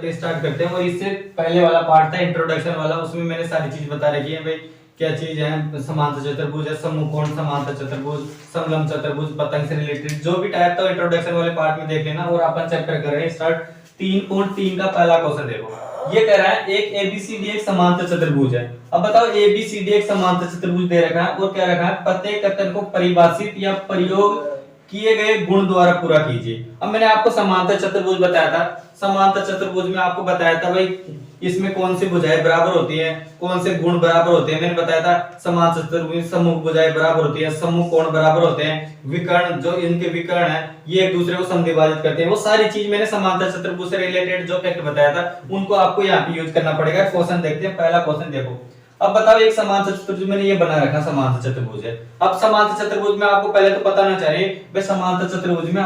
करते स्टार्ट करते हैं। और इससे पहले वाला पार्ट था इंट्रोडक्शन वाला, उसमें मैंने सारी चीज बता रखी है भाई क्या चीज है, समांतर चतुर्भुज है, समकोण समांतर चतुर्भुज, समलंब चतुर्भुज, पतंग से रिलेटेड जो भी टाइप था इंट्रोडक्शन वाले पार्ट में देख लेना। और अपन चैप्टर कर रहे हैं स्टार्ट 3.3 का पहला क्वेश्चन देखो। ये कह रहा है एक एबीसीडी एक समांतर चतुर्भुज है। अब बताओ एबीसीडी एक समांतर चतुर्भुज दे रखा है और क्या रखा है, प्रत्येक कथन को परिभाषित या प्रयोग किए गए गुण द्वारा पूरा कीजिए। अब मैंने आपको समांतर चतुर्भुज बताया था, समांतर चतुर्भुज में आपको बताया था भाई इसमें कौन सी भुजाएं बराबर होती हैं, कौन से गुण बराबर होते हैं। मैंने बताया था समांतर चतुर्भुज में सम्मुख भुजाएं बराबर होती हैं, सम्मुख कोण बराबर होते हैं, विकर्ण जो इनके विकर्ण है ये एक दूसरे को समद्विभाजित करते हैं। वो सारी चीज मैंने समांतर चतुर्भुज से रिलेटेड जो फैक्ट बताया था उनको आपको यहाँ पे यूज करना पड़ेगा। क्वेश्चन देखते हैं, पहला क्वेश्चन देखो। अब बताओ एक समांतर चतुर्भुज मैंने ये बना रखा समांतर चतुर्भुज है। अब समांतर चतुर्भुज में आपको पहले तो पता होना चाहिए भाई समांतर चतुर्भुज में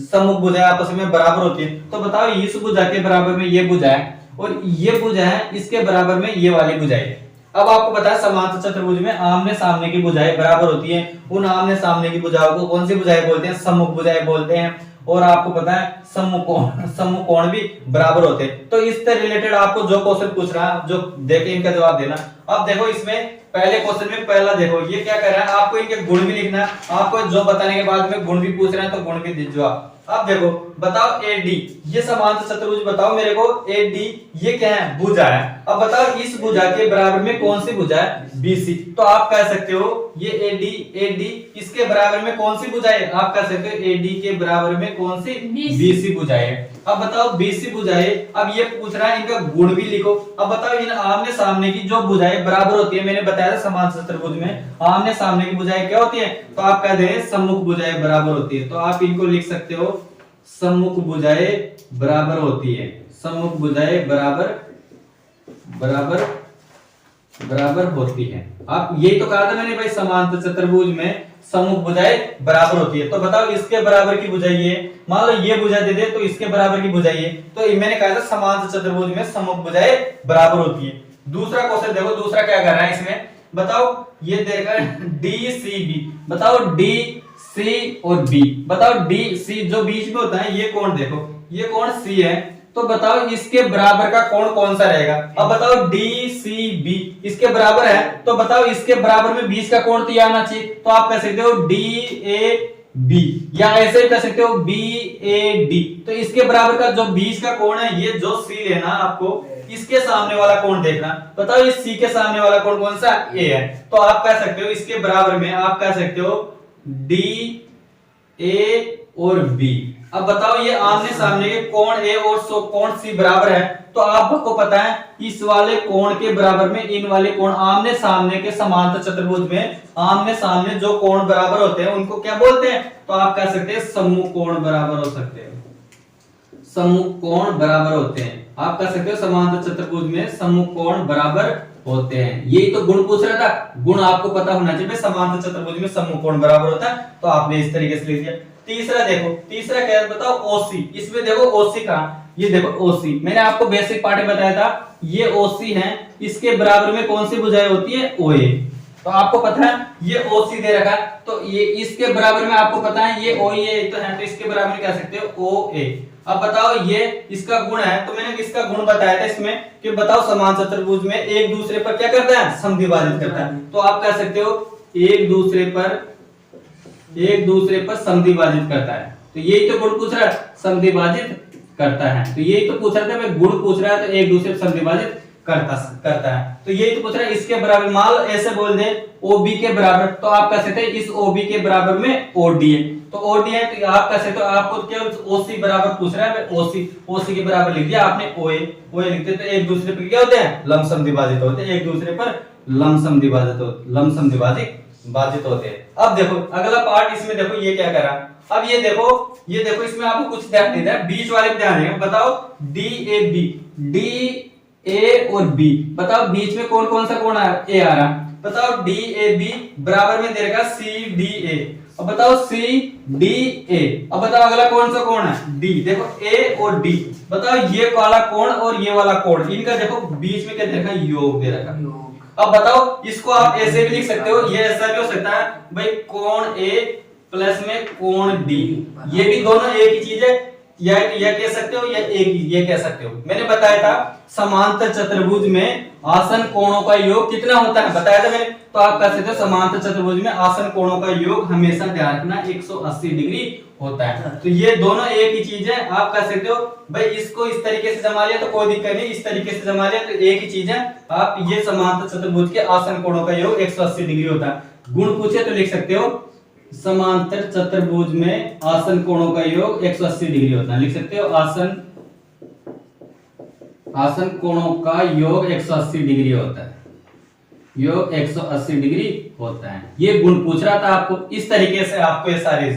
सम्मुख भुजाएं आपस में बराबर होती है। तो बताओ इस भुजा के बराबर में ये भुजा है और ये भुजा है, इसके बराबर में ये वाली भुजा है। अब आपको पता है समांतर चतुर्भुज में आमने सामने की भुजाएं बराबर होती हैं। उन आमने सामने की भुजाओं को कौन सी भुजाएं बोलते हैं, सम्मुख भुजाएं बोलते हैं। और आपको पता है सम्मुख कोण भी बराबर होते हैं। तो इससे रिलेटेड आपको जो क्वेश्चन पूछ रहा है जो देखे इनका जवाब देना। अब देखो इसमें पहले क्वेश्चन में पहला देखो ये क्या कर रहा है, आपको इनके गुण भी लिखना है। आपको जो बताने के बाद में गुण भी पूछ रहे हैं तो गुण भी दीजिए आप। अब देखो बताओ AD ये समांतर चतुर्भुज बताओ मेरे को AD ये क्या है, भुजा है। अब बताओ इस भुजा के बराबर में कौन सी भुजा है, BC। तो आप कह सकते हो ये AD इसके बराबर में कौन सी भुजा है, आप कह सकते हो AD के बराबर में कौन सी BC भुजा है। अब बताओ BC भुजा है, अब ये पूछ रहा है इनका गुण भी लिखो। अब बताओ इन आमने सामने की जो भुजाएं बराबर होती है, मैंने बताया था समांतर चतुर्भुज में आमने सामने की भुजाएं क्या होती है, तो आप कह दे सम्मुख भुजाएं बराबर होती है। तो आप इनको लिख सकते हो सम्मुख भुजाएं बराबर होती है, सम्मुख भुजाएं बराबर बराबर बराबर होती है। आप यही तो कहा था मैंने भाई समांतर चतुर्भुज में सम्मुख भुजाएं बराबर होती है। तो बताओ इसके बराबर की भुजा ये, मान लो ये भुजा दे दे तो इसके बराबर की भुजा ये। तो मैंने कहा था समांतर चतुर्भुज में सम्मुख भुजाएं बराबर होती है। दूसरा क्वेश्चन देखो, दूसरा क्या कर रहा है इसमें, बताओ ये देखा DCB, बताओ DC और B, बताओ DC जो बीच में होता है ये कोण देखो, ये कोण C है। तो बताओ इसके बराबर का कोण कौन सा रहेगा। अब बताओ DCB इसके बराबर है, तो बताओ इसके बराबर में बीच का कोण तो ये आना चाहिए। तो आप कह सकते हो DAB या ऐसे भी कह सकते हो BAD। तो इसके बराबर का जो बीच का कोण है ये जो C लेना आपको, इसके सामने वाला कोण देखना। बताओ इस C के सामने वाला कोण कौन सा, A है। तो आप कह सकते हो इसके बराबर में आप कह सकते हो DA और B। अब बताओ ये आमने सामने के कोण A और कोण C बराबर है। तो आपको पता है इस वाले कोण के बराबर में इन वाले कोण आमने सामने के समांतर चतुर्भुज में आमने सामने जो कोण बराबर होते हैं उनको क्या बोलते हैं, तो आप कह सकते हैं सम्मुख कोण बराबर हो सकते हैं, सम्मुख कोण बराबर होते हैं। आप कह सकते हो समांतर चतुर्भुज में सम्मुख कोण बराबर होते हैं। यही तो गुण पूछ रहा था, गुण आपको पता होना चाहिए समांतर चतुर्भुज में सम्मुख कोण बराबर होता है। तो आपने इस तरीके से लिख दिया। तीसरा देखो, तीसरा क्या है बताओ OC। इसमें देखो OC कहां, ये देखो OC मैंने आपको बेसिक पार्ट में बताया था, ये OC है। इसके बराबर में कौन सी भुजाएं होती है, OA। तो आपको पता है ये OC दे रखा है, तो ये इसके बराबर में आपको पता है ये OA तो है, तो इसके बराबर में कह सकते हो OA। अब बताओ ये इसका गुण है, तो मैंने इसका गुण बताया था इसमें कि बताओ समांतर चतुर्भुज में एक दूसरे पर क्या करता है, समद्विभाजित करता है। तो आप कह सकते हो एक दूसरे पर समद्विभाजित करता है। तो यही तो गुण पूछ रहा है, समद्विभाजित करता है। तो यही तो पूछ रहा था मैं, गुण पूछ रहा है तो एक दूसरे पर समद्विभाजित करता है। तो यही तो पूछ रहा है इसके बराबर, मान लो ऐसे बोल दे OB के बराबर, तो आप कह सकते हैं इस OB के बराबर में OD है। तो OD है तो आप कह सकते हो, आपको केवल OC बराबर पूछ रहा है, OC के बराबर लिख दिया आपने OA लिखते तो एक दूसरे पर क्या होते हैं, लंब समद्विभाजित होते हैं, एक दूसरे पर लंब समद्विभाजित होते हैं। अब देखो अगला पार्ट इसमें देखो ये क्या करा। अब ये देखो इसमें आपको कुछ ध्यान देना है, बीच वाले पे ध्यान देना। बताओ DAB, DA और B, बताओ बीच में कौन कौन सा कोण आ रहा। बताओ DAB बराबर में दे रखा CDA। अब बताओ CDA। अब बताओ अगला कौन सा कोण है, D। देखो A और D, बताओ ये वाला कोण और ये वाला कोण, इनका देखो बीच में क्या दे रखा, योग दे रखा। अब बताओ इसको आप ऐसे भी लिख सकते हो, ये ऐसा भी हो सकता है भाई कोण A प्लस में कोण D, ये भी दोनों एक ही चीज है। या कह सकते हो या एक ये कह सकते हो। मैंने बताया था समांतर चतुर्भुज में आसन कोणों का योग कितना होता है, बताया था मैंने। तो आप कह सकते हो समांतर चतुर्भुज में आसन कोणों का योग हमेशा ध्यान रखना 180 डिग्री होता है। तो ये दोनों एक ही चीज है। आप कह सकते हो भाई इसको इस तरीके से जमा लिया तो कोई दिक्कत नहीं, इस तरीके से जमा लिया तो एक ही चीज है। आप ये समांतर चतुर्भुज के आसन कोणों का योग 180 डिग्री होता है। गुण पूछे तो लिख सकते हो समांतर चतुर्भुज में आसन कोणों का योग 180 डिग्री होता है। लिख सकते हो आसन कोणों का योग 180 डिग्री होता है, योग 180 डिग्री होता है। ये गुण पूछ रहा था आपको, इस तरीके से आपको ये सारे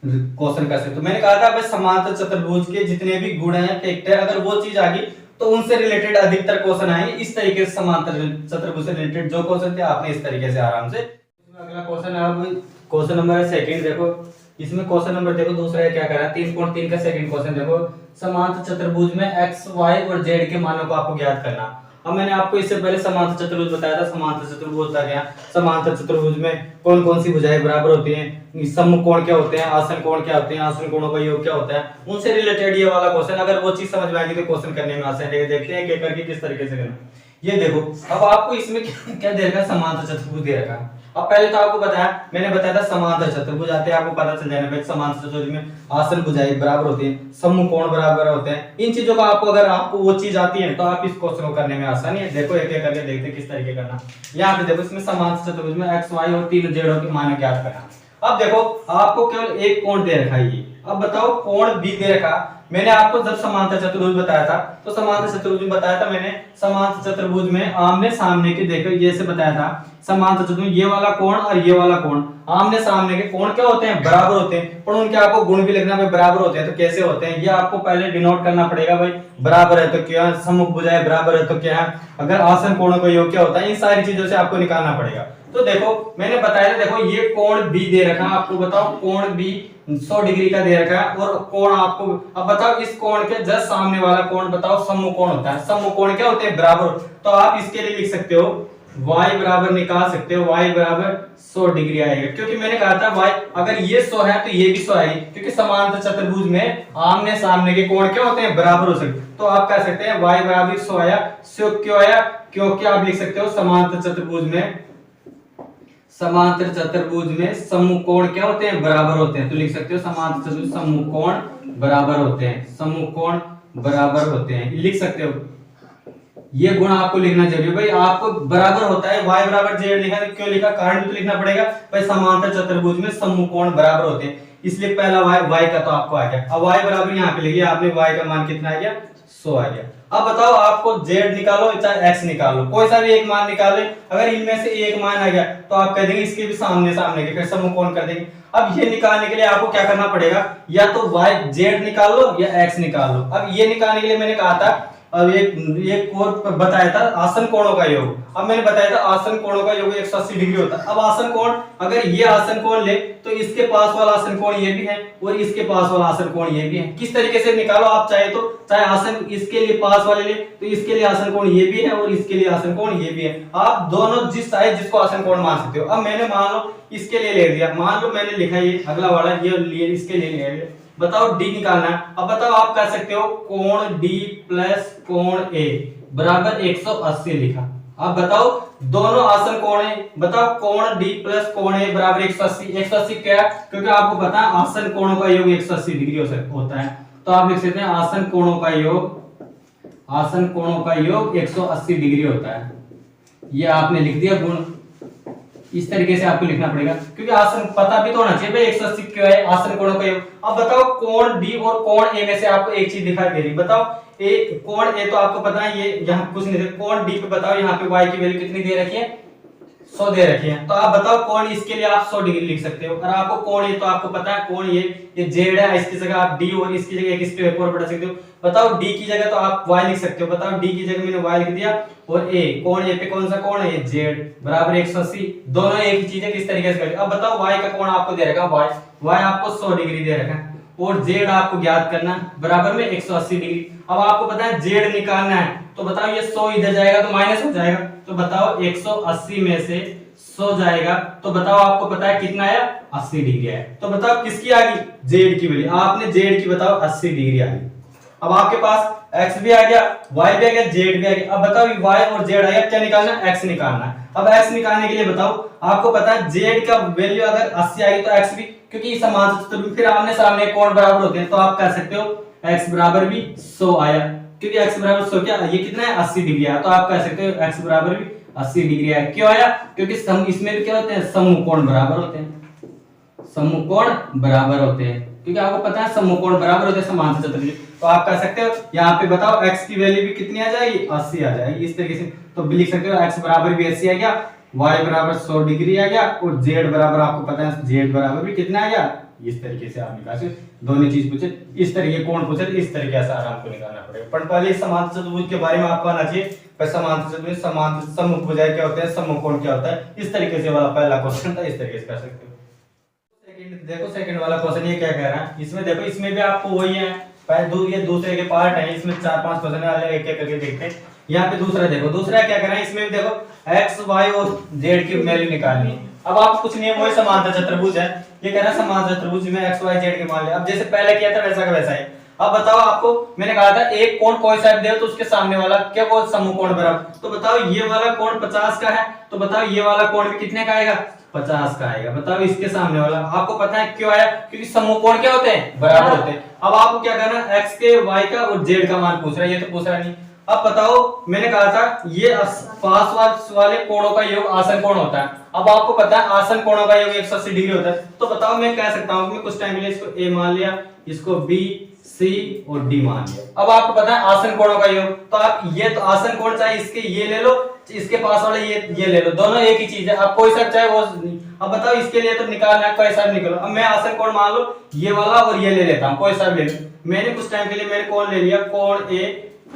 क्वेश्चन कर सकते हो। मैंने कहा था भाई समांतर चतुर्भुज के जितने भी गुण हैं फैक्टर, अगर वो चीज आ गई तो उनसे रिलेटेड अधिकतर क्वेश्चन आएंगे। इस तरीके से समांतर चतुर्भुज से रिलेटेड जो क्वेश्चन थे आपने इस तरीके से आराम से। अगला क्वेश्चन है, अब क्वेश्चन नंबर है सेकंड। देखो इसमें क्वेश्चन नंबर देखो दूसरा है, क्या करा है 3.3 का सेकंड क्वेश्चन। देखो समांतर चतुर्भुज में x, y और z के मानों को आपको ज्ञात करना। अब मैंने आपको इससे पहले समांतर चतुर्भुज बताया था। समांतर चतुर्भुज होता क्या, समांतर चतुर्भुज में कौन कौन सी भुजाएं बराबर होती हैं, सम्मुख कोण क्या होते हैं, आसन कोण क्या होते हैं, आसन कोणों का योग क्या होता है, उनसे रिलेटेड ये वाला क्वेश्चन। अगर वो चीज समझ में आएगी तो क्वेश्चन करने में आसान है। देखते हैं क्या करके किस तरीके से करना। ये देखो अब आपको इसमें क्या दे रखा है, समांतर चतुर्भुज दे रखा है। अब पहले तो आपको बताया, मैंने बताया था समांतर चतुर्भुज आते हैं, आपको पता चल जाएगा भाई समांतर चतुर्भुज में आसन भुजाएं बराबर होती हैं, सम्मुख कोण बराबर होते हैं। इन चीजों का आपको अगर आपको वो चीज आती है तो आप इस क्वेश्चन को करने में आसानी है। देखो एक एक करके देखते हैं किस तरीके करना। यहाँ पे देखो इसमें समांतर चतुर्भुज में x, y और 3 z के मान ज्ञात करना। अब देखो आपको केवल एक कोण दे रखा है ये। अब बताओ कोण b दे रखा। मैंने आपको जब समांतर चतुर्भुज बताया था तो समांतर चतुर्भुज में बताया था मैंने, समांतर चतुर्भुज में आमने सामने के, देखो ये से बताया था समांतर चतुर्भुज ये वाला कोण और ये वाला कोण आमने सामने के कोण क्या होते हैं, बराबर होते हैं। पर उनके आपको गुण भी लिखना भाई बराबर होते हैं। तो कैसे होते हैं ये आपको पहले डिनोट करना पड़ेगा। भाई बराबर है तो क्या, सम्मुख भुजाएं बराबर है तो क्या है, अगर आसन कोणों का योग क्या होता है, इन सारी चीजों से आपको निकालना पड़ेगा। तो देखो मैंने बताया था, देखो ये कोण B दे रखा है आपको, बताओ कोण B 100 डिग्री का दे रखा है। और कोण आपको, अब बताओ इस कोण के जस्ट सामने वाला कोण बताओ सम्मुख कोण होता है। सम्मुख कोण क्या होते हैं, बराबर। तो आप इसके लिए लिख सकते हो y बराबर, निकाल सकते हो y बराबर 100 डिग्री आएगा। क्योंकि मैंने कहा था y अगर ये 100 है तो ये भी 100 आएगी, क्योंकि समांतर चतुर्भुज में आमने सामने के कोण क्या होते हैं, बराबर हो सकते। तो आप कह सकते हैं y बराबर 100 आया। 100 क्यों आया, क्योंकि आप लिख सकते हो समांतर चतुर्भुज में सम्मुख कोण क्या होते हैं, बराबर होते हैं। तो लिख सकते हो समांतर चतुर्भुज सम्मुख कोण बराबर होते हैं, सम्मुख कोण बराबर होते हैं, लिख सकते हो। ये गुण आपको लिखना जरूरी है भाई, आपको बराबर होता है। y बराबर z लिखा तो क्यों लिखा, कारण भी तो लिखना पड़ेगा भाई। समांतर चतुर्भुज में सम्मुख कोण बराबर होते हैं, इसलिए पहला y का तो आपको आ गया। अब y बराबर यहाँ पे लिखिए आपने, y का मान कितना आ गया, 100 आ गया। अब बताओ आपको z निकालो चाहे x निकालो, कोई सा भी एक मान निकाले। अगर इनमें से एक मान आ गया तो आप कह देंगे इसके भी सामने के, फिर सम्मुख कोण कर देंगे। अब ये निकालने के लिए आपको क्या करना पड़ेगा, या तो z निकाल लो या x निकाल लो। अब ये निकालने के लिए मैंने कहा था, अब एक और बताया था आसन कोणों का योग। अब मैंने बताया था आसन कोणों का योग 180 डिग्री होता है। अब आसन कोण, अगर ये आसन कोण ले तो इसके पास वाला आसन कोण ये भी है और इसके पास वाला आसन कोण ये भी है। किस तरीके से निकालो आप चाहे तो, चाहे आसन इसके लिए पास वाले ले तो इसके लिए आसन कोण ये भी है और इसके लिए आसन कोण ये भी है। आप दोनों जिस चाहे जिसको आसन कोण मान सकते हो। अब मैंने मान लो इसके लिए ले लिया, मान लो मैंने लिखा ये अगला वाला ये लिए, इसके लिए ले लिया। बताओ d निकालना है। अब बताओ आप कह सकते हो कोण d प्लस कोण a बराबर 180 लिखा। अब बताओ दोनों आसन कोण है, बताओ कोण d प्लस कोण a बराबर 180। 180 क्या है, क्योंकि आपको पता है आसन कोणों का योग 180 डिग्री होता है। तो आप लिख सकते हैं आसन कोणों का योग 180 डिग्री होता है। ये आपने लिख दिया गुण, इस तरीके से आपको लिखना पड़ेगा, क्योंकि आसन पता भी तो होना चाहिए भाई 180 क्यों है, आसन कोणों का योग। अब बताओ कोण D और कोण A में से आपको एक चीज दिखाई दे रही, बताओ कोण A तो आपको पता है ये यहाँ कुछ नहीं, कोण D पे बताओ यहाँ पे y की वैल्यू कितनी दे रखी है, 100 दे रखी है। तो आप बताओ कोण इसके लिए आप 100 डिग्री लिख सकते हो। और आपको कोण ये तो आपको पता है कोण ये z है, इसकी जगह आप d और इसकी जगह इस पे और बढ़ा सकते हो। बताओ d की जगह तो आप y लिख सकते हो। बताओ d की जगह मैंने y लिख दिया और a कोण ये पे कौन सा कोण है, z बराबर 180। दोनों एक ही चीज है, किस तरीके से करें। अब बताओ y का कोण आपको दे रखा y आपको 100 डिग्री दे रखा है। और जेड आपको ज्ञात करना बराबर में 180 डिग्री। अब आपको पता है जेड निकालना है, तो बताओ ये 100 इधर जाएगा तो माइनस हो जाएगा, तो बताओ 180 में से 100 जाएगा, तो बताओ आपको पता है कितना आया, 80 डिग्री है। तो बताओ किसकी आ गई, जेड की वैल्यू। आपने जेड की बताओ 80 डिग्री आ गई। अब आपके पास x भी आ गया, y भी आ गया, z भी आ गया। अब बताओ y और z आ गया, क्या निकालना है, x निकालना है। अब x निकालने के लिए बताओ आपको पता है z का वैल्यू अगर 80 आ गई तो x भी, क्योंकि समान चतुर्भुज फिर आमने सामने कोण बराबर होते हैं, तो आप कह सकते हो x बराबर भी 100 आया, क्योंकि x बराबर 100 क्या ये कितना है, 80 डिग्री आया, तो आप कह सकते हो x बराबर भी 80 डिग्री आया। क्यों आया, क्योंकि सम इसमें भी क्या होते हैं, समकोण बराबर होते हैं, समकोण बराबर होते हैं, क्योंकि आपको पता है समकोण बराबर होते हैं समांतर चतुर्भुज। तो आप कह सकते हो यहाँ पे बताओ x की वैल्यू भी कितनी आ जाएगी, 80 आ जाएगी इस तरीके से। तो भी लिख सकते हो x बराबर भी 80 आ गया, y बराबर 100 डिग्री आ गया, और z बराबर आपको पता है z बराबर भी कितना आ गया, इस तरीके से आप निकाल सकते। दोनों चीज पूछे, इस तरीके कोण पूछे तो इस तरीके से आराम को निकालना पड़ेगा। पर पहले समांतर चतुर्भुज के बारे में आपको आना चाहिए, पर समांतर चतुर्भुज समांतर समभुजाएं क्या होते हैं, समकोण क्या होता है, इस तरीके से वाला पहला क्वेश्चन था, इस तरीके से कर सकते हो। देखो सेकंड वाला क्वेश्चन ये क्या कह रहा है, इसमें देखो इसमें भी आपको वही है, ये दूसरे के पार्ट है, इसमें 4-5 क्वेश्चन है, एक एक करके देखते हैं। यहाँ पे दूसरा देखो, दूसरा क्या कर रहा है, इसमें भी देखो x y और z की वैल्यू निकालनी है। अब आप कुछ नहीं है, वही समांतर चतुर्भुज है, ये कह रहा है समांतर चतुर्भुज में x y z के मान ले। अब जैसे पहले किया था वैसा का वैसा है। अब बताओ आपको मैंने कहा था एक कोण कोई सा दे तो उसके सामने वाला क्या कोण समकोण बराबर, तो बताओ ये वाला कोण 50 का है, तो बताओ ये वाला कोण भी कितने का आएगा, 50 का आएगा। बताओ इसके सामने वाला, आपको पता है क्यों आया, क्योंकि समकोण क्या होते हैं, बराबर होते हैं। अब आपको क्या करना है, x के y का और z का मान पूछ रहा है, ये तो पूछ रहा नहीं। अब बताओ मैंने कहा था ये पास वाले कोणों का योग आसन कोण होता है। अब आपको पता है आसन कोणों का योग 180 डिग्री होता है, तो बताओ मैं कह सकता हूं, मैं कुछ टाइम के लिए इसको a मान लिया, इसको b c और d मान लिया। अब आपको पता है आसन कोणों का योग, तो आप ये तो आसन कोण चाहे इसके ये ले लो, इसके पास वाले ये ले लो, दोनों एक ही चीज है, आप कोई सा चाहे वो। अब बताओ इसके लिए तो निकालना है, कोई सा भी निकालो। अब मैं आसन कोण मान लो ये वाला और ये ले लेता हूं, कोई सा भी ले लो। मैंने कुछ टाइम के लिए मैंने कोण ले लिया, कोण a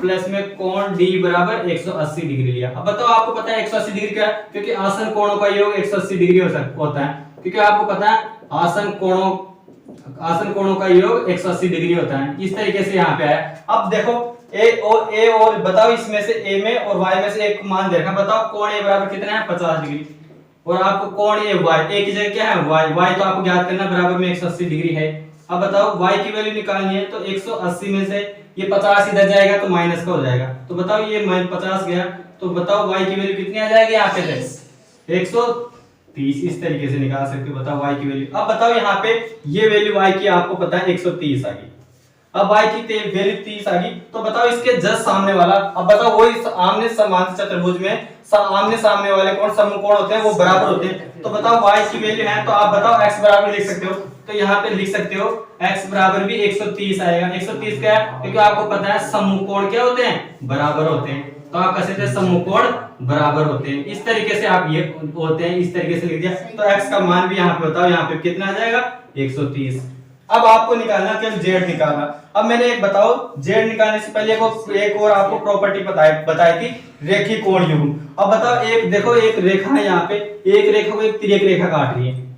प्लस में कोण d बराबर 180 डिग्री लिया। अब बताओ आपको पता है 180 डिग्री क्या है, क्योंकि आसन कोणों का योग 180 डिग्री होता है, क्योंकि आपको पता है आसन कोणों का योग 180 डिग्री होता है। इस तरीके से यहाँ पे आया। अब देखो ए और बताओ इसमें से a में और y में से एक मान देखना, बताओ कोण a बराबर कितना है, 50 डिग्री, और आपको कोण a की जगह क्या है, y तो आपको ज्ञात करना बराबर में 180 डिग्री है। अब बताओ y की वैल्यू निकालनी है, तो 180 में से ये 50 इधर जाएगा तो माइनस का हो जाएगा, तो बताओ ये 50 गया, तो बताओ y की वैल्यू कितनी आ जाएगी, यहाँ पे 130, इस तरीके से निकाल सकते हो। बताओ y की वैल्यू। अब बताओ यहाँ पे ये वैल्यू y की आपको पता है 130 आ गई। अब y की वैल्यू 30 आ गई, तो बताओ इसके जस्ट सामने वाला, अब बताओ वही आमने समांतर चतुर्भुज में आमने सामने वाले कोण समकोण होते हैं, वो बराबर होते हैं। तो बताओ y की वैल्यू है, तो आप बताओ x बराबर लिख सकते हो, तो यहाँ पे लिख सकते हो x बराबर भी 130 आएगा। 130 क्या है, क्योंकि आपको पता है समकोण क्या होते हैं, बराबर होते हैं, तो आप कह सकते हैं समकोण बराबर होते हैं। इस तरीके से आप ये होते हैं, इस तरीके से लिख दिया, तो x का मान भी यहाँ पे बताओ, यहाँ पे कितना आ जाएगा, 130। अब आपको निकालना केवल z निकालना। अब मैंने एक बताओ z निकालने से पहले एक और आपको प्रॉपर्टी बताई थी, रेखीय कोण युग्म। अब बताओ एक देखो, एक रेखा है यहाँ पे, एक रेखा को एक तिर्यक रेखा काट रही है।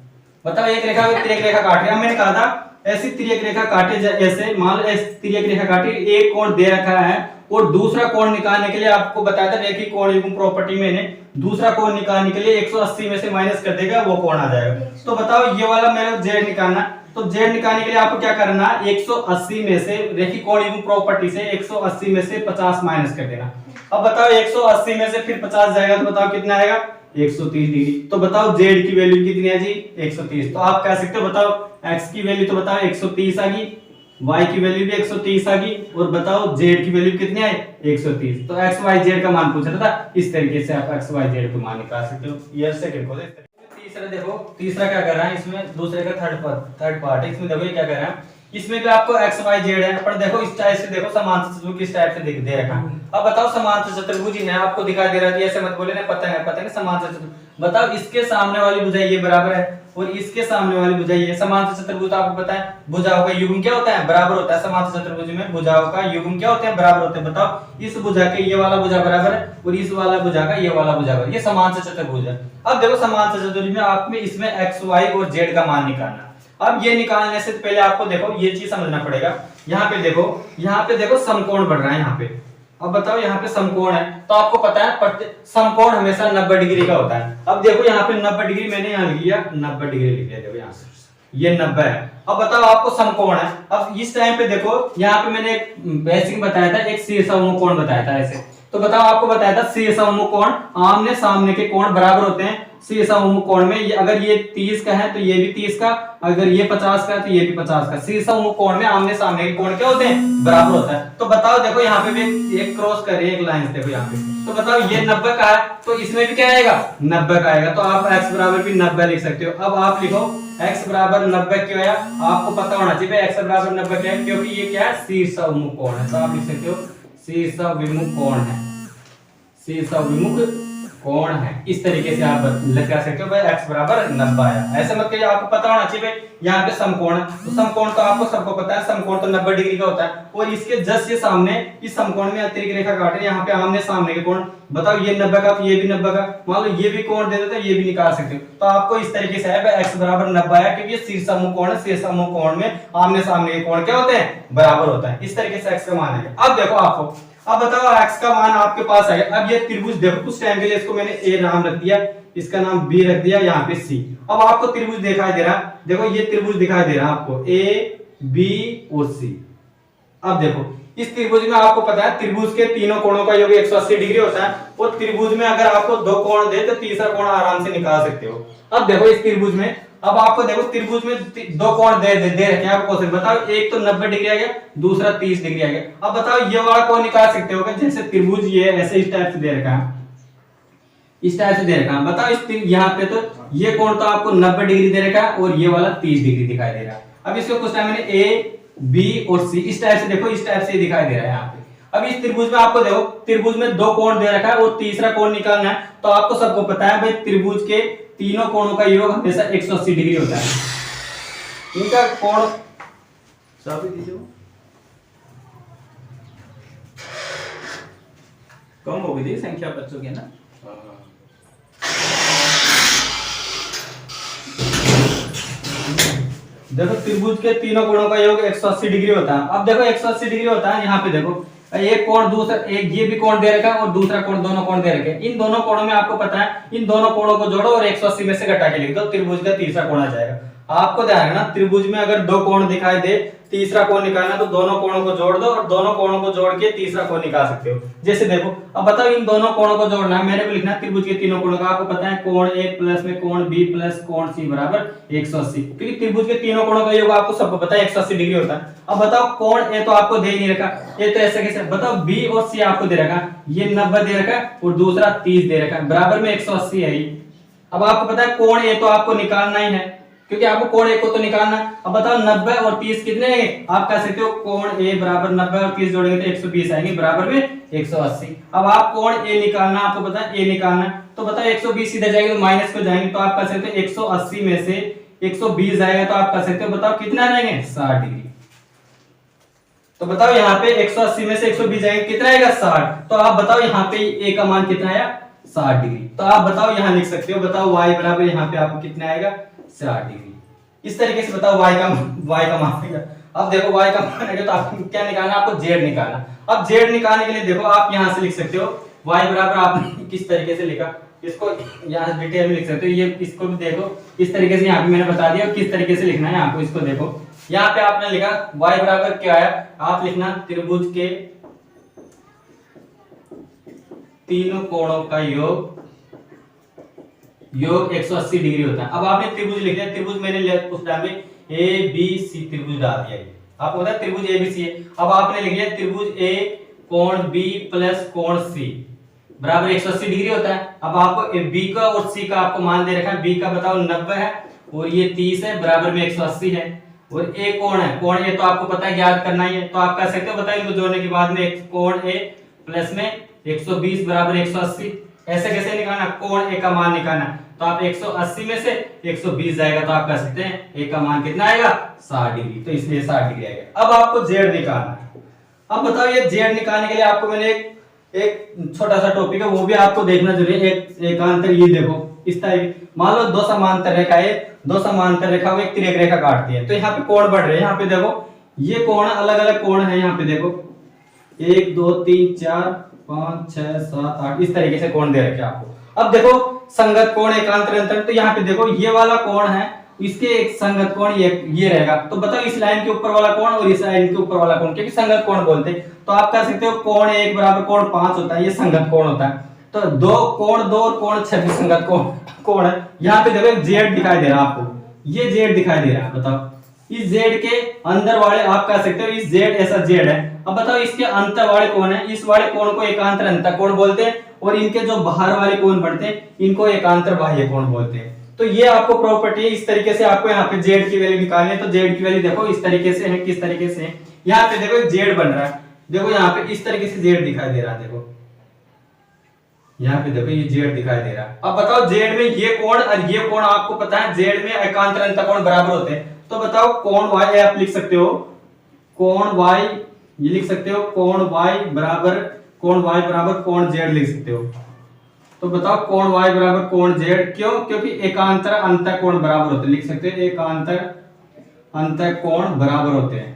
बताओ एक रेखा को एक तिर्यक रेखा काट रही है। अब मैंने कहा था ऐसी तिर्यक रेखा काटे, ऐसे मान लो ऐसी तिर्यक रेखा काटी, एक कोण दे रखा है और दूसरा कोण निकालने के लिए आपको बताया था रेखीय कोण युग्म प्रॉपर्टी मैंने, दूसरा कोण निकालने के लिए 180 में से माइनस कर देगा, वो कोण आ जाएगा। तो बताओ ये वाला मेरा z निकालना, तो z निकालने के लिए आपको क्या करना है, 180 में से रेखीय कोण युग्म प्रॉपर्टी से 180 में से 50 माइनस कर देना। अब बताओ 180 में से फिर 50 जाएगा, तो बताओ कितना आएगा, 130 डिग्री। तो बताओ z की वैल्यू कितनी है जी, 130। तो आप कह सकते हो बताओ x की वैल्यू तो बताओ 130 आ गई, y की वैल्यू भी 130 आ गई, और बताओ z की वैल्यू कितनी है, 130। तो x y z का मान पूछ रहा था, इस तरीके से आप x y z का मान निकाल सकते हो। ये सेकंड को तीसरा देखो, तीसरा क्या कर रहा है, इसमें दूसरे का थर्ड पार्ट है। इसमें देखो ये क्या कर रहा है, इसमें भी आपको x y z है, पर देखो इस टाइप से देखो समांतर चतुर्भुज किस टाइप से दे रखा है। अब बताओ समांतर चतुर्भुज ही है, आपको दिखाई दे रहा है, ऐसे मत बोले ना, पता है समांतर चतुर्भुज। बताओ इसके सामने वाली भुजा ये बराबर है और इसके सामने वाली भुजा ये। समांतर चतुर्भुज आपको पता है भुजाओं का युग्म क्या होता है, बराबर होता है। समांतर चतुर्भुज में भुजाओं का युग्म क्या होते हैं, बराबर होते हैं। बताओ इस भुजा के ये वाला भुजा बराबर है और इस वाला भुजा का ये वाला भुजा बराबर, ये समांतर चतुर्भुज है। अब देखो समांतर चतुर्भुज में आप में इसमें x y और z का मान निकालना। अब ये निकालने से पहले आपको देखो ये चीज समझना पड़ेगा। यहाँ पे देखो समकोण बढ़ रहा है यहाँ पे। अब बताओ यहाँ पे समकोण है तो आपको पता है समकोण हमेशा 90 डिग्री का होता है। अब देखो यहाँ पे 90 डिग्री मैंने यहाँ लिख लिया, 90 डिग्री लिख लिया, देखो यहाँ से ये 90 है। अब बताओ आपको समकोण है। अब इस टाइम पे देखो यहाँ पे मैंने एक बेसिक बताया था, एक सी समकोण बताया था ऐसे। तो बताओ आपको बताया था सी समकोण आमने सामने के कोण बराबर होते हैं। सी समकोण में अगर ये 30 का है तो ये भी 30 का, अगर ये 50 का है तो ये भी 50 का। सी समकोण में आमने सामने के कोण क्या होते हैं, बराबर होता है। तो बताओ देखो यहाँ पे भी एक क्रॉस कर रही है एक लाइन, देखो यहाँ पे। तो बताओ ये 90 का है तो इसमें भी क्या आएगा, 90 का आएगा। तो आप x बराबर भी 90 लिख सकते हो। अब आप लिखो x बराबर 90 क्यों आया, आपको पता होना चाहिए x बराबर 90 क्या है, क्योंकि ये क्या है, शीर्ष अभिमुख कोण है। तो आप लिख सकते हो शीर्ष अभिमुख कोण है, शीर्ष अभिमुख कोण है। इस तरीके से आप लगा सकते हो भाई x बराबर 90 आया। ऐसा मत कहिए, आपको पता होना चाहिए भाई यहाँ पे समकोण है। तो समकोण तो आपको सबको पता है, समकोण तो 90 डिग्री का होता है। और इसके जस्ट ये सामने इस समकोण में अतिरिक्त रेखा काट रहे, यहाँ पे आमने सामने के कोण। बताओ ये 90 का तो ये भी 90 का, मान लो ये भी कोण दे देते ये भी निकाल सकते हो। तो आपको इस तरीके से है भाई x बराबर 90 आया, क्योंकि ये शीर्ष समूह कोण है। शीर्ष समूह कोण में आमने सामने के कोण क्या होते हैं, बराबर होता है। इस तरीके से x का मान है। अब देखो आपको, अब बताओ x का मान आपके पास है। अब ये त्रिभुज देखो, कुछ टाइम के लिए इसको मैंने a नाम रख दिया, इसका नाम b रख दिया, यहाँ पे c। अब आपको त्रिभुज दिखाई दे रहा है, देखो ये त्रिभुज दिखाई दे रहा है आपको a b और c। अब देखो इस त्रिभुज में आपको पता है त्रिभुज के तीनों कोणों का योग 180 डिग्री होता है। और त्रिभुज में अगर आपको दो कोण दे तो तीसरा कोण आराम से निकाल सकते हो। अब देखो इस त्रिभुज में, अब आपको देखो त्रिभुज में दो कोण दे रखे हैं आपको क्वेश्चन। बताओ एक तो 90 डिग्री आ गया, दूसरा 30 डिग्री आ गया। अब बताओ ये वाला कोण निकाल सकते हो, जैसे त्रिभुज ये ऐसे इस टाइप से दे रखा है, इस टाइप से दे रखा है। बताओ इस यहाँ पे तो ये कोण तो आपको 90 डिग्री दे रखा है और ये वाला 30 डिग्री दिखाई दे रहा है। अब इसको कुछ टाइम मैंने ए बी और सी इस टाइप से, देखो इस टाइप से दिखाई दे रहा है यहाँ पे। अब इस त्रिभुज में आपको देखो त्रिभुज में दो कोण दे रखा है और तीसरा कोण निकालना है। तो आपको सबको पता है भाई त्रिभुज के तीनों कोणों का योग हमेशा 180 डिग्री होता है। इनका कोण चाबी दीजिए, कम हो गई थी संख्या बच्चों की ना। देखो त्रिभुज के तीनों कोणों का योग 180 डिग्री होता है। अब देखो 180 डिग्री होता है, यहाँ पे देखो एक कोण दूसरा, एक ये भी कोण दे रखा है और दूसरा कोण, दोनों कोण दे रखे हैं। इन दोनों कोणों में आपको पता है, इन दोनों कोणों को जोड़ो और 180 में से घटा के लिख दो, त्रिभुज का तीसरा कोण आ जाएगा। आपको ध्यान रखना त्रिभुज में अगर दो कोण दिखाई दे, तीसरा कोण निकालना तो दोनों कोणों को जोड़ दो और दोनों कोणों को जोड़ के तीसरा कोण निकाल सकते हो। जैसे देखो अब बताओ इन दोनों कोणों को जोड़ना है, मैंने को लिखना है त्रिभुज के तीनों कोणों का। आपको पता है कोण ए प्लस में कोण बी प्लस कोण सी बराबर 180, क्योंकि त्रिभुज के तीनों कोणों का योग आपको सबको पता है 180 डिग्री होता है। अब बताओ कोण ए तो आपको दे ही नहीं रखा, ये तो ऐसे कैसे। बताओ बी और सी आपको दे रखा, ये 90 दे रखा और दूसरा 30 दे रखा, बराबर में 180 है। अब आपको पता है कोण ए तो आपको निकालना ही है, क्योंकि आपको कोण ए को तो निकालना है। अब बताओ 90 और 30 कितने हैं, आप कह सकते हो कोण ए बराबर 90 और 30 जोड़ेंगे तो 120 आएंगे, बराबर में 180। अब आप कोण ए निकालना, आपको पता है ए निकालना, तो बताओ 120 सीधे जाएंगे तो माइनस को जाएंगे, तो आप कह सकते हो 180 में से 120 आएगा तो आप कह सकते हो, बताओ कितना रहेंगे 60 डिग्री। तो बताओ यहाँ पे 180 में से 120 जाएंगे कितना आएगा 60। तो आप बताओ यहाँ पे ए का मान कितना आया 60 डिग्री। तो आप बताओ यहाँ लिख सकते हो, बताओ y बराबर यहाँ पे आपको कितना आएगा 60 डिग्री। इस तरीके से बताओ y का मान आएगा। अब देखो y का मान आएगा तो आपको क्या निकालना, आपको z निकालना। अब z निकालने के लिए देखो आप यहाँ से लिख सकते हो y बराबर, आपने किस तरीके से लिखा इसको यहाँ डिटेल में लिख सकते हो। ये इसको भी देखो इस तरीके से यहाँ पे मैंने बता दिया किस तरीके से लिखना है आपको। इसको देखो यहाँ पे आपने लिखा y बराबर क्या आया, आप लिखना त्रिभुज के तीनों कोणों का योग 180 डिग्री होता है। अब आपने त्रिभुज लिख दिया, त्रिभुज मैंने उस टाइम में ए बी सी त्रिभुज डाल दिया, आपको पता है त्रिभुज ए बी सी है। अब आपने लिख दिया त्रिभुज ए कोण बी प्लस कोण सी बराबर 180 डिग्री होता है। अब आपको बी का और सी का आपको मान दे रखा है, बी का बताओ 90 है और ये 30 है, बराबर में 180 है। और ए कोण है, कोण ए तो आपको पता है ज्ञात करना ही है, तो आप कह सकते हो बताइए इनको जोड़ने के बाद में कोण ए प्लस में 120 बराबर 180। ऐसे कैसे निकालना, कोण ए का मान निकालना, तो आप 180 में से 120 जाएगा तो आप कह सकते हैं ए का मान कितना आएगा 60 डिग्री, तो इसलिए 60 डिग्री आएगा। अब आपको जेड निकालना है। अब बताओ ये जेड निकालने के लिए आपको मैंने एक छोटा सा टॉपिक है वो भी आपको देखना जरूरी है। एक अंतर ये देखो इस तरह मान लो दो समांतर रेखा है, दो समांतर रेखा को एक तिर्यक रेखा काटती है, तो यहाँ पे कोण बढ़ रहे हैं। यहाँ पे देखो ये कोण अलग अलग कोण है, यहाँ पे देखो 1 2 3 4 5 6 7 8 इस तरीके से कोण दे रखे आपको। अब देखो संगत कोण एकांतर अंतर, तो यहाँ पे देखो ये वाला कोण है, इसके एक संगत कोण ये रहेगा। तो बताओ इस लाइन के ऊपर वाला कोण और इस लाइन के ऊपर वाला कोण, क्योंकि संगत कोण बोलते हैं, तो आप कह सकते हो कोण 1 बराबर कोण 5 होता है, ये संगत कोण होता है। तो दो कोण 2 और कोण 6 भी संगत कोण है। यहाँ पे देखो एक जेड दिखाई दे रहा है आपको, ये जेड दिखाई दे रहा है। बताओ इस जेड के अंदर वाले आप कह सकते हो इस जेड ऐसा जेड है। अब बताओ इसके अंतर वाले कौन है, इस वाले कोण को एकांतर अंतर कोण बोलते हैं, और इनके जो बाहर वाले कोण बढ़ते हैं इनको एकांतर बाह्य कोण बोलते हैं। तो ये आपको प्रॉपर्टी है, इस तरीके से आपको यहाँ पे जेड की वैल्यू निकालनी है। तो जेड की वैल्यू देखो इस तरीके से है, किस तरीके से है, यहाँ पे देखो जेड बन रहा है, देखो यहाँ पे इस तरीके से जेड दिखाई दे रहा है, देखो यहाँ पे देखो ये जेड दिखाई दे रहा है। अब बताओ जेड में ये कोण और ये कोण आपको पता है जेड में एकांतर अंतर कोण बराबर होते हैं। तो बताओ कोण y आप लिख सकते हो, कोण y ये लिख सकते हो, कोण y बराबर कोण z लिख सकते हो। तो बताओ कोण y बराबर कोण z, क्यों? क्योंकि एकांतर अंतर कोण बराबर होते हैं, लिख सकते हैं एकांतर अंतर कोण बराबर होते हैं,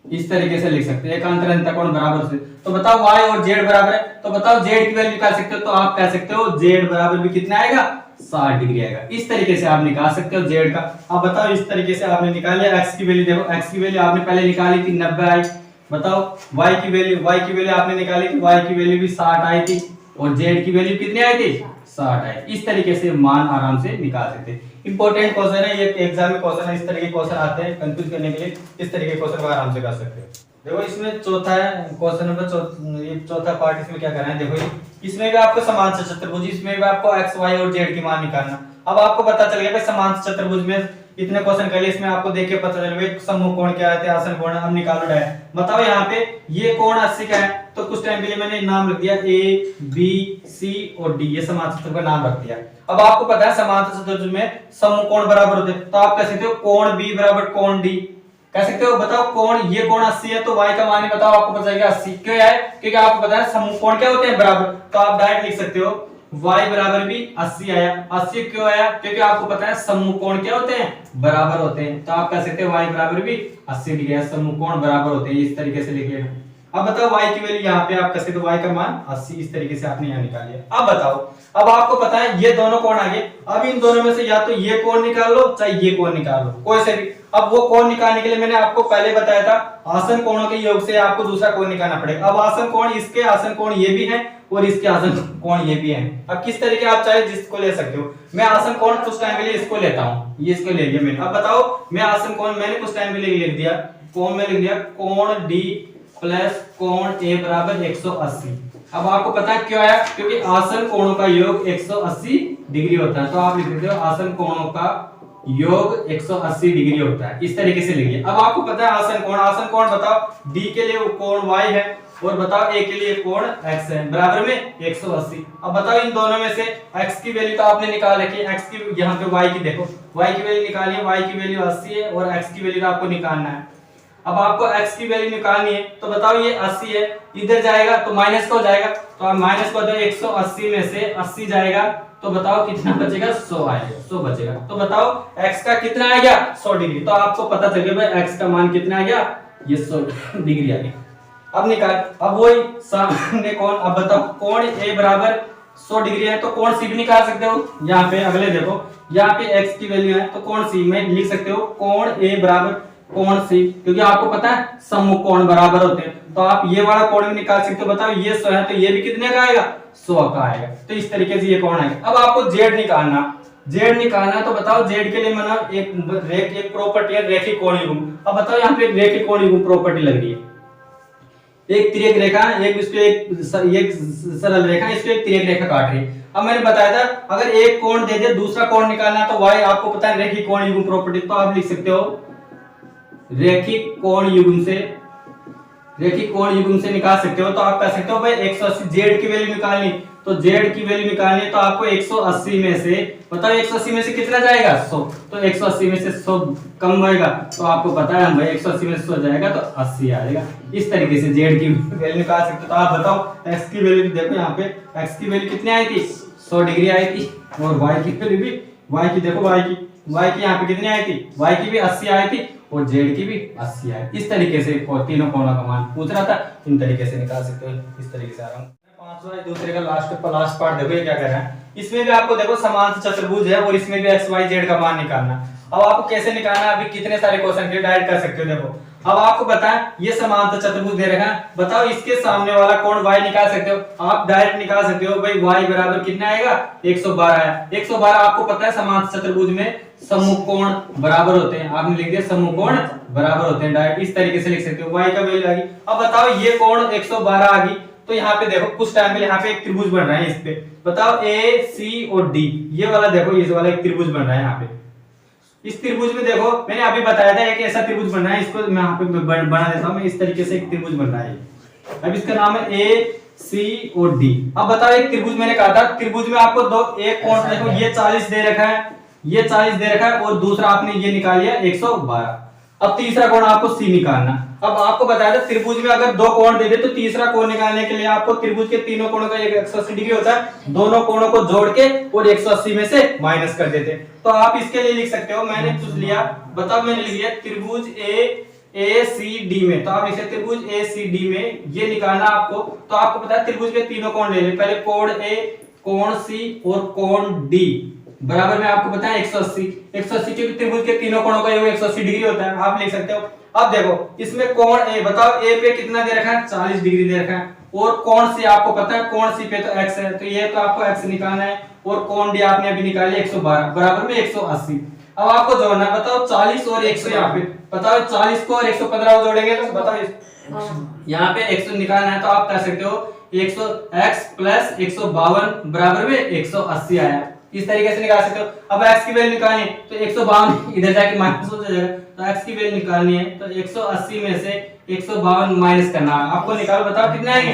इस तरीके से लिख सकते हैं एकांतर अंतर कोण बराबर से। तो बताओ y और z बराबर है, तो बताओ z की वैल्यू निकाल सकते हो, तो आप कह सकते हो z बराबर भी कितना आएगा 60 डिग्री आएगा। इस तरीके से आप निकाल सकते हो z का। अब बताओ इस तरीके से आपने निकाल लिया x की वैल्यू, देखो x की वैल्यू आपने पहले निकाली थी 90 आई। बताओ y की वैल्यू आपने निकाली थी, y की वैल्यू भी 60 आई थी, और z की वैल्यू कितनी आई थी 60 आई। इस तरीके से मान आराम से निकाल सकते हैं। इंपॉर्टेंट क्वेश्चन है ये, एग्जाम में क्वेश्चन है, इस तरह के क्वेश्चन आते हैं कंफ्यूज करने के लिए, इस तरह के क्वेश्चन को आराम से कर सकते हैं। देखो इसमें चौथा है क्वेश्चन नंबर, ये चौथा पार्ट, इसमें क्या करना है, देखो इसमें भी आपको समान चतुर्भुज, इसमें भी आपको x y और z की मान निकालना। अब आपको पता चल गया भाई समान चतुर्भुज में इतने क्वेश्चन कर लिए, इसमें आपको देख के पता चल गया समूह कोण क्या है, आसन कोण है। अब निकालो डायरेक्ट। बताओ यहाँ पे ये कोण 80 का है, तो कुछ टाइम के लिए मैंने नाम रख दिया a b c और d, ये समान चतुर्भुज का नाम रख दिया। अब आपको पता है समान चतुर्भुज में समूह कोण बराबर होते हैं, तो आप कह सकते हो कोण b बराबर कोण d कह सकते हो। बताओ कोण ये कोण 80 है, तो y का मान बताओ, आपको पता चलेगा 80 क्यों है, क्योंकि आपको पता है समूह कोण क्या होते हैं बराबर। तो आप डायरेक्ट लिख सकते हो y बराबर भी 80 आया। 80 क्यों आया, क्योंकि आपको पता है समूह कोण क्या होते हैं बराबर होते हैं। तो आप कह सकते हो y बराबर भी 80 डिग्री है, समूह कोण बराबर होते हैं, इस तरीके से लिख लेना। अब बताओ y की वैल्यू यहाँ पे आप कह सकते हो y का मान 80, इस तरीके से आपने यहाँ निकाल लिया। अब बताओ, अब आपको पता है ये दोनों कोण आ गए, अब इन दोनों में से या तो ये कोण निकाल लो चाहे ये कोण निकाल लो, कोई से भी। अब वो कोण निकालने के लिए मैंने आपको पहले बताया था आसन कोणों के योग से आपको दूसरा कोण निकालना पड़ेगा। अब आसन कोण, इसके आसन कोण ये भी है और इसके आसन कोण ये भी है। अब किस तरीके आप चाहे जिसको ले सकते हो। मैं आसन कोण कुछ टाइम के लिए इसको लेता हूँ, ये इसको ले लिया मैंने। अब बताओ मैं आसन कोण मैंने कुछ टाइम के लिए लिख दिया, कोण में लिख दिया कोण d प्लस कोण a बराबर 180। अब आपको पता है क्यों आया, क्योंकि आसन कोणों का योग 180 डिग्री होता है। तो आप लिख देते हो आसन कोणों का योग 180 डिग्री होता है, इस तरीके से लिखिए। अब आपको पता है आसन कोण बताओ d के लिए कोण y है और बताओ a के लिए कोण x है, बराबर में 180। अब बताओ इन दोनों में से x की वैल्यू तो आपने निकाल रखी है, x की यहाँ पे y की देखो, y की वैल्यू निकालिए, y की वैल्यू 80 है और x की वैल्यू आपको निकालना है। अब आपको x की वैल्यू निकालनी है, तो बताओ ये 80 है, इधर जाएगा तो माइनस का हो जाएगा, तो आप माइनस को दो, 180 में से 80 जाएगा तो बताओ कितना बचेगा 100 आएगा, 100 बचेगा। तो बताओ x का कितना आ गया 100 डिग्री। तो आपको पता चल गया भाई x का मान कितना आ गया, ये 100 डिग्री आ गया। अब निकाल, अब वही सामने कोण। अब बताओ कोण a बराबर 100 डिग्री है, तो कोण c भी निकाल सकते हो। यहाँ पे अगले देखो, यहाँ पे x की वैल्यू है, तो कोण c में लिख सकते हो कोण a बराबर कोण c, क्योंकि आपको पता है समूह कोण बराबर होते हैं। तो आप ये वाला कोण भी निकाल सकते हो। बताओ ये 100 है, तो ये भी कितने का आएगा 100 का आएगा। तो इस तरीके से ये कोण आएगा। अब आपको z निकालना, तो बताओ z के लिए माना एक प्रॉपर्टी है रेखीय कोण युग्म। अब बताओ यहाँ पे एक रेखीय कोण युग्म प्रॉपर्टी लग रही है, एक तिर्यक रेखा, एक सरल रेखा, इसको एक तिर्यक रेखा काट रही है। अब मैंने बताया था अगर एक कोण दे दे दूसरा कोण निकालना, तो y आपको पता है रेखीय कोण युग्म प्रॉपर्टी। तो आप लिख सकते हो रेखीय कोण युग्म से रैखिक कोण युग्म से निकाल सकते हो, तो आप कह सकते हो भाई 180 जेड की वैल्यू निकालनी, तो जेड की वैल्यू निकालनी है तो आपको 180 में से बताओ 180 में से कितना जाएगा 100, तो 180 में से 100 कम होएगा, तो आपको पता है भाई 180 में से 100 जाएगा तो 80 आएगा। इस तरीके से जेड की वैल्यू निकाल सकते हो। तो आप बताओ एक्स की वैल्यू देखो, यहाँ पे एक्स की वैल्यू कितनी आई थी 100 डिग्री आई थी, और वाई की वैल्यू भी वाई की देखो वाई की यहाँ पे कितनी आई थी, वाई की भी 80 आई थी और जेड की भी 80 आई। इस तरीके से तीनों कोणों का मान पूछ रहा था, इन तरीके से निकाल सकते हो। इस तरीके से आ रहा हूँ। पांचवा दूसरे का लास्ट पार्ट देखो, ये क्या कर रहा है, इसमें भी आपको देखो समान चतुर्भुज है और इसमें भी एक्स वाई जेड का मान निकालना। अब आपको कैसे निकालना है, अभी कितने सारे क्वेश्चन के डायरेक्ट कर सकते हो। देखो अब आपको बताएं ये समांतर चतुर्भुज दे रखा है, बताओ इसके सामने वाला कोण y निकाल सकते हो, आप डायरेक्ट निकाल सकते हो भाई y बराबर कितना आएगा 112 है। 112 आपको पता है समांतर चतुर्भुज में सम्मुख कोण बराबर होते हैं, आपने लिख दिया सम्मुख कोण बराबर होते हैं, डायरेक्ट इस तरीके से लिख सकते हो। y का वैल्यू आ गई। अब बताओ ये कोण 112 आ गई, तो यहाँ पे देखो कुछ टाइम के लिए यहाँ पे एक त्रिभुज बन रहा है, इस पे बताओ ए सी और डी, ये वाला देखो इस वाला एक त्रिभुज बन रहा है यहाँ पे। इस त्रिभुज में देखो मैंने अभी बताया था एक ऐसा त्रिभुज बन रहा है, इसको मैं यहाँ पे बना देता हूँ मैं, इस तरीके से एक त्रिभुज बन रहा है। अब इसका नाम है ए सी और डी। अब बताओ एक त्रिभुज मैंने कहा था, त्रिभुज में आपको दो एक कोण देखो ये 40 दे रखा है, ये 40 दे रखा है और दूसरा आपने ये निकाल लिया 112। अब तीसरा कोण आपको सी निकालना। अब आपको बताया था त्रिभुज में अगर दो कोण दे दे तो तीसरा कोण निकालने के लिए आपको त्रिभुज के तीनों कोणों का 180 डिग्री होता है, दोनों कोणों को जोड़ के और 180 में से माइनस कर देते। तो आप इसके लिए लिख सकते हो, मैंने कुछ लिया बताओ, मैंने लिख लिया त्रिभुज ए सी डी में, तो आप इसे त्रिभुज ए सी डी में ये निकालना आपको। तो आपको पता है त्रिभुज के तीनों कोण ले ले, पहले कोण ए, कोण सी और कोण डी बराबर में आपको पता है 180 क्योंकि त्रिभुज के तीनों कोणों का योग 180 डिग्री होता है, आप लिख सकते हो। अब देखो इसमें कोण ए, बताओ ए पे कितना दे रखा है 40 डिग्री दे रखा है, और कोण सी आपको पता है कोण सी पे तो x है, तो ये तो आपको x निकालना है, और कोण डी आपने अभी निकाल लिया 112 बराबर में 180। अब आपको जोड़ना है, बताओ 40 और 100, यहाँ पे बताओ 40 को और 115 जोड़ेंगे तो बताओ यहाँ पे 100 निकालना है, तो आप कर सकते हो 100 x प्लस 152 बराबर में 180 आया। इस तरीके से निकाल सकते हो। अब x की वैल्यू निकालनी है तो 152 इधर जाके माइनस हो जाएगा, तो x की वैल्यू निकालनी है तो 180 में से 152 माइनस करना है आपको, निकालो बताओ कितना आएंगे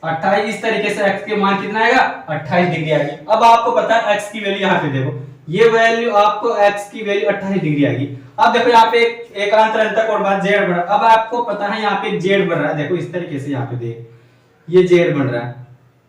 28। इस तरीके से x के मान कितना आएगा 28 डिग्री आएगी। अब आपको पता है x की वैल्यू यहाँ पे देखो, ये वैल्यू आपको x की वैल्यू 28 डिग्री आएगी। अब देखो यहाँ पे एक एकांतर अंतः कोण बन z बन रहा है, अब आपको पता है यहाँ पे z बन रहा है, देखो इस तरीके से यहाँ पे देख ये z बन रहा है,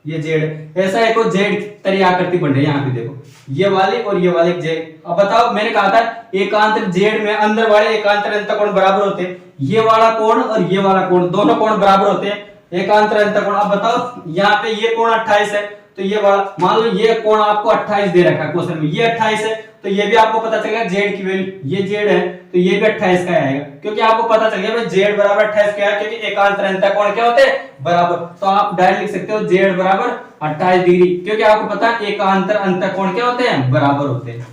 ये जेड ऐसा एक और जेड तरी आकृति बन रही है, यहाँ पे देखो ये वाली और ये वाली जेड। अब बताओ मैंने कहा था एकांतर जेड में अंदर वाले एकांतर अंतःकोण बराबर होते हैं, ये वाला कोण और ये वाला कोण दोनों कोण बराबर होते हैं एकांतर अंतःकोण। अब बताओ यहाँ पे ये कोण 28 है, तो ये वाला मान लो ये कोण आपको 28 दे रखा है क्वेश्चन में, ये 28 है, तो ये भी आपको पता चलेगा जेड की वैल्यू ये जेड है तो ये भी 28 का आएगा, क्योंकि आपको पता चल गया भाई जेड बराबर 28 क्या है, क्योंकि एकांतर अंतःकोण क्या होते हैं बराबर। तो आप डायरेक्ट लिख सकते हो जेड बराबर 28 डिग्री, क्योंकि आपको पता है एकांतर अंतःकोण क्या होते हैं बराबर होते हैं।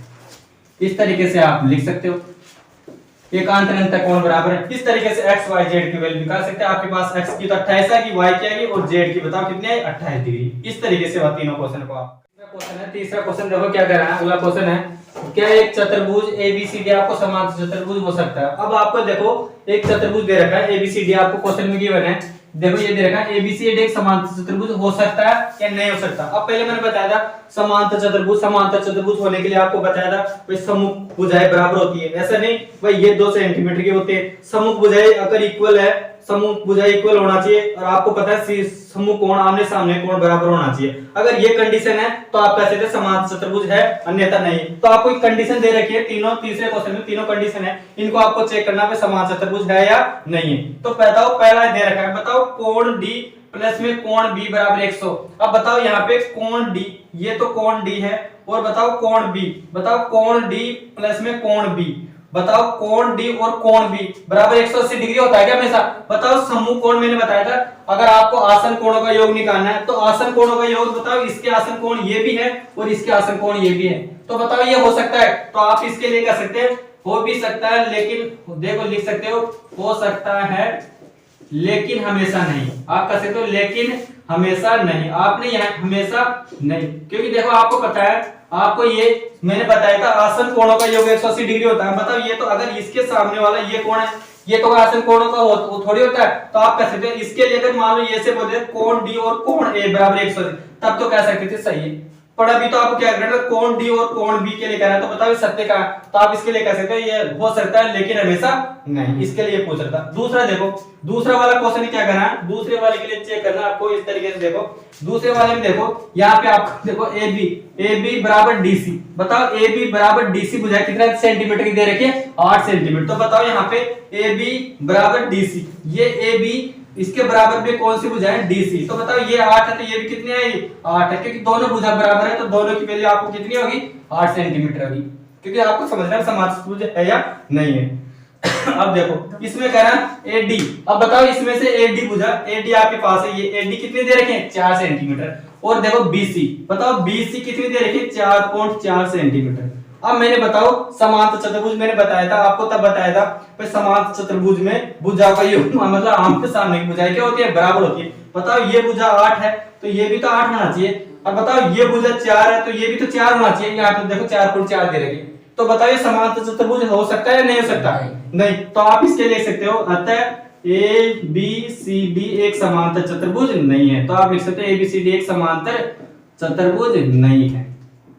इस तरीके से आप लिख सकते हो एकांतर अंतःकोण बराबर है। इस तरीके से x y z की वैल्यू निकाल सकते हैं। आपके पास x की तो 28 है, y की आएगी और z की बताओ कितनी है 28 डिग्री। इस तरीके से तीनों क्वेश्चन को आप तीसरा क्वेश्चन देखो क्या कर रहा है, अगला क्वेश्चन है क्या एक चतुर्भुज एबीसीडी आपको समांतर चतुर्भुज हो सकता है। अब आपको देखो एक चतुर्भुज दे रखा है एबीसीडी, आपको क्वेश्चन में गिवन है, देखो ये दे रखा है एबीसीडी एक समांतर चतुर्भुज हो सकता है या नहीं हो सकता। अब पहले मैंने बताया था समांतर चतुर्भुज होने के लिए आपको बताया था भाई सम्मुख भुजाएं बराबर होती है, ऐसा नहीं भाई ये 2 सेंटीमीटर के होते हैं। सम्मुख भुजाएं अगर इक्वल है, सम्मुख भुजाएं इक्वल होना चाहिए, और आपको पता है सम्मुख कोण आमने सामने कोण बराबर होना चाहिए। अगर ये कंडीशन है तो आप कह सकते हैं समांतर चतुर्भुज है, अन्यथा नहीं। तो आपको एक कंडीशन दे रखी है, तीनों तीसरे क्वेश्चन में तीनों कंडीशन है, इनको आपको चेक करना है समांतर चतुर्भुज है या नहीं है। तो बताओ पहला दे रखा है, बताओ कोण डी प्लस में कोण बी बराबर 100। अब बताओ यहाँ पे कोण डी, ये तो कोण डी है, और बताओ कोण बी, बताओ कोण डी प्लस में कोण बी, बताओ कोण डी और कोण बी बराबर 180 डिग्री होता है क्या हमेशा। बताओ सम्मुख कोण मैंने बताया था, अगर आपको आसन कोणों का योग निकालना है तो आसन कोणों का योग बताओ, इसके आसन कोण ये भी है और इसके आसन कोण ये भी है, तो बताओ ये हो सकता है। तो आप इसके लिए कह सकते हैं हो भी सकता है, लेकिन देखो लिख सकते हो सकता है लेकिन हमेशा नहीं, आप कह सकते हो लेकिन हमेशा नहीं, आपने यहाँ हमेशा नहीं, क्योंकि देखो आपको पता है, आपको ये मैंने बताया था आसन कोणों का योग 180 डिग्री होता है। बताओ ये तो अगर इसके सामने वाला ये कोण है, ये तो आसन कोणों का वो थोड़ी होता है। तो आप कह सकते हैं इसके लिए अगर मान लो ये से बोलते कोण डी और कोण ए बराबर 180 तब तो कह सकते थे सही है। पर अभी तो आपको क्या करना है, कोण डी और कोण बी के लिए कहना है तो बताओ सत्य का, तो आप इसके लिए कह सकते हैं ये हो सकता है लेकिन हमेशा नहीं, इसके लिए पूछ रहा था। दूसरा देखो, दूसरा वाला क्वेश्चन क्या करना है, दूसरे वाले के लिए चेक करना आपको इस तरीके से। देखो दूसरे वाले में देखो यहाँ पे आपको देखो ए बी बराबर डीसी, बताओ ए बी बराबर डीसी बुझाए कितना सेंटीमीटर की दे रखी है 8 सेंटीमीटर। तो बताओ यहाँ पे ए बी बराबर डीसी, ये ए बी इसके बराबर में कौन सी भुजा है डीसी। तो बताओ ये 8 है तो ये भी कितनी आएगी 8 है, क्योंकि दोनों भुजा बराबर है तो दोनों की वैल्यू आपको कितनी होगी 8 सेंटीमीटर होगी, क्योंकि आपको समझना है समांतर है या नहीं है। अब देखो इसमें कह रहा है एडी, अब बताओ इसमें से एडी भुजा, एडी आपके पास है, ये एडी कितनी दे रखे हैं 4 सेंटीमीटर। और देखो बीसी, बताओ बीसी कितनी दे रखी है 4.4 सेंटीमीटर। अब मैंने बताओ समांतर चतुर्भुज मैंने बताया था आपको, तब बताया था भाई समांतर चतुर्भुज में भुजाओं का योग मतलब आमने सामने की भुजाएं क्या होती है बराबर होती है। बताओ ये भुजा 8 है तो ये भी तो 8 होना चाहिए, और बताओ ये भुजा 4 है तो ये भी तो 4 होना चाहिए। यहाँ पे देखो 4.4 दे रखी, तो बताओ ये समांतर चतुर्भुज हो सकता है या नहीं हो सकता, नहीं। तो आप इसके ले सकते हो अतः ए बी सी डी एक समांतर चतुर्भुज नहीं है। तो आप लिख सकते हो ए बी सी डी एक समांतर चतुर्भुज नहीं है,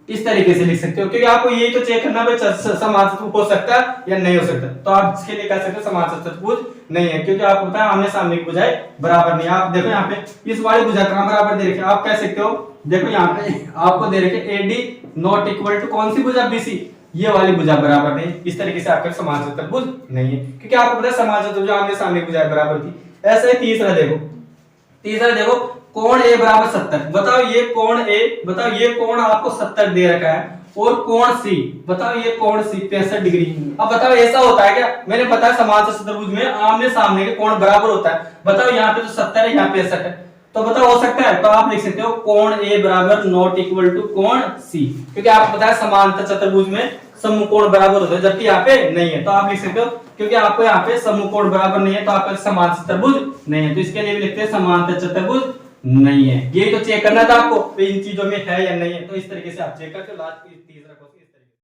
इस तरीके से लिख सकते हो, क्योंकि आपको यही तो चेक करना है समांतर चतुर्भुज हो सकता है या नहीं हो सकता। तो आप इसके लिए कह सकते हो समांतर चतुर्भुज नहीं है, क्योंकि आपको पता है आमने सामने की भुजाएं बराबर नहीं है। आप देखो यहाँ पे इस वाली भुजा कहां बराबर दे रखी है, आप कह सकते हो देखो यहाँ पे आपको दे रखे एडी नॉट इक्वल टू कौन सी भुजा बीसी, ये वाली भुजा बराबर नहीं। इस तरीके से आपका समांतर चतुर्भुज नहीं है, क्योंकि आपको पता है समांतर चतुर्भुज आमने सामने की भुजाएं बराबर थी। ऐसे ही तीसरा देखो कोण ए बराबर 70, बताओ ये कोण ए, बताओ ये कोण आपको 70 दे रखा है, और कोण सी, बताओ ये कोण सी 65 डिग्री। अब बताओ ऐसा होता है क्या, मैंने बताया समांतर चतुर्भुज में आमने सामने के कोण बराबर होता है। बताओ यहाँ पे तो 70 है, यहाँ पे 65 है, तो बताओ हो सकता है। तो आप लिख सकते हो कोण ए बराबर नॉट इक्वल टू कोण सी, क्योंकि आपको पता है समांतर चतुर्भुज में समकोण बराबर होता है, जबकि यहाँ पे नहीं है। तो आप लिख सकते हो क्योंकि आपको यहाँ पे समकोण बराबर नहीं है तो आपका समांतर चतुर्भुज नहीं है, तो इसके लिए भी लिखते हैं समांतर चतुर्भुज नहीं है। ये तो चेक करना था आपको इन चीजों में है या नहीं है, तो इस तरीके से आप चेक करते हो। लास्ट तीसरा क्वेश्चन